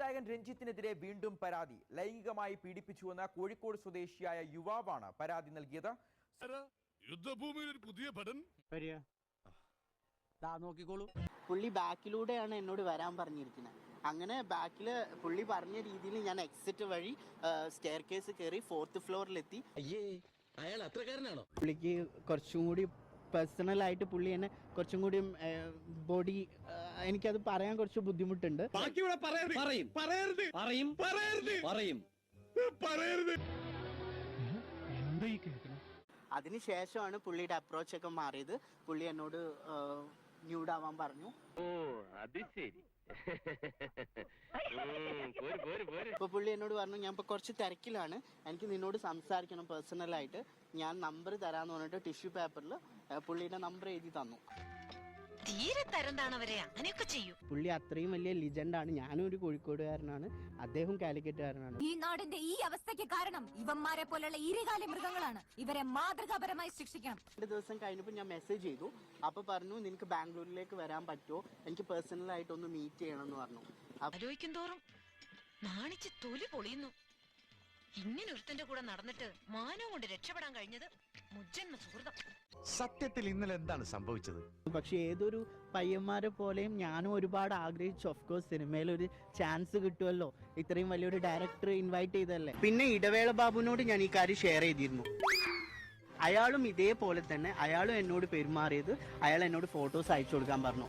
സംവിധായകൻ രഞ്ജിത്തിനെതിരെ വീണ്ടും പരാതി. ലൈംഗികമായി പീഡിപ്പിച്ചുവെന്ന കോഴിക്കോട് സ്വദേശിയായ യുവാവാണ് പരാതി നൽകിയത്. യുദ്ധഭൂമിയിൽ ഒരു പുതിയ പഠനം നോക്കിക്കോളൂ. പുള്ളി ബാക്കിലൂടെയാണ് എന്നോട് വരാൻ പറഞ്ഞിരിക്കുന്നത്. അങ്ങനെ ബാക്കിൽ പുള്ളി പറഞ്ഞ രീതിയിൽ ഞാൻ എക്സിറ്റ് വഴി സ്റ്റെയർ കേസ് കയറി 4th ഫ്ലോറിലെത്തി. അയാൾ അത്രക്കാരനാണോ? പുള്ളിക്ക് കുറച്ചും കൂടി പേഴ്സണലായിട്ട് പുള്ളി എന്നെ കുറച്ചും കൂടി ബോഡി എനിക്കത് പറയാൻ കുറച്ച് ബുദ്ധിമുട്ടുണ്ട്. അതിനുശേഷമാണ് പുള്ളിയുടെ അപ്രോച്ച് ഒക്കെ മാറിയത്. പുള്ളി എന്നോട് ന്യൂഡാവാൻ പറഞ്ഞു. അപ്പൊ പുള്ളി എന്നോട് പറഞ്ഞു, ഞാൻ ഇപ്പൊ കുറച്ച് തിരക്കിലാണ്, എനിക്ക് നിന്നോട് സംസാരിക്കണം പേഴ്സണലായിട്ട്, ഞാൻ നമ്പർ തരാന്ന് പറഞ്ഞിട്ട് ടിഷ്യൂ പേപ്പറിൽ പുള്ളിയുടെ നമ്പർ എഴുതി തന്നു. പുള്ളി അത്രയും വലിയ ലിജൻഡാണ്. ഞാനും ഒരു കോഴിക്കോടുകാരനാണ്, അദ്ദേഹം കാലിക്കറ്റുകാരനാണ്. ഈ നാടിന്റെ ഈ അവസ്ഥയ്ക്ക് കാരണം ഇവന്മാരെ പോലുള്ള ഈരകാല മൃഗങ്ങളാണ്. ഇവരെ മാതൃകാപരമായി ശിക്ഷിക്കണം. 2 ദിവസം കഴിഞ്ഞപ്പോൾ ഞാൻ മെസ്സേജ് ചെയ്തു. അപ്പൊ പറഞ്ഞു, നിനക്ക് ബാംഗ്ലൂരിലേക്ക് വരാൻ പറ്റുമോ, എനിക്ക് പേഴ്സണലായിട്ട് ഒന്ന് മീറ്റ് ചെയ്യണം എന്ന് പറഞ്ഞു. ആലോചിക്കും തോറും നാണിച്ച് തൊലി പൊളിയുന്നു. ഇങ്ങനെ ഒരുത്തന്റെ കൂടെ നടന്നിട്ട് മാനവും കൊണ്ട് രക്ഷപ്പെടാൻ കഴിഞ്ഞത് മുജ്ജന്മ സുഹൃതം. സത്യത്തിൽ ഇന്നലെ എന്താണ് സംഭവിച്ചത്? പക്ഷെ ഏതൊരു പയ്യന്മാരെ പോലെയും ഞാനും ഒരുപാട് ആഗ്രഹിച്ചു. ഓഫ് കോഴ്സ് സിനിമയിൽ ഒരു ചാൻസ് കിട്ടുമല്ലോ, ഇത്രയും വലിയൊരു ഡയറക്ടർ ഇൻവൈറ്റ് ചെയ്തല്ലേ. പിന്നെ ഇടവേള ബാബുവിനോട് ഞാൻ ഈ കാര്യം ഷെയർ ചെയ്തിരുന്നു. അയാളും ഇതേപോലെ തന്നെ അയാളും എന്നോട് പെരുമാറിയത്, അയാൾ എന്നോട് ഫോട്ടോസ് അയച്ചു കൊടുക്കാൻ പറഞ്ഞു.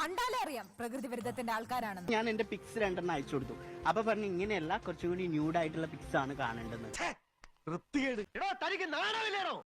കണ്ടാലേ അറിയാം പ്രകൃതി വിരുദ്ധത്തിന്റെ ആൾക്കാരാണെന്ന്. ഞാൻ എന്റെ പിക്സ് 2 അയച്ചു കൊടുത്തു. അപ്പൊ പറഞ്ഞു, ഇങ്ങനെയല്ല, കുറച്ചുകൂടി ന്യൂഡ് ആയിട്ടുള്ള പിക്സ് ആണ് കാണേണ്ടത്.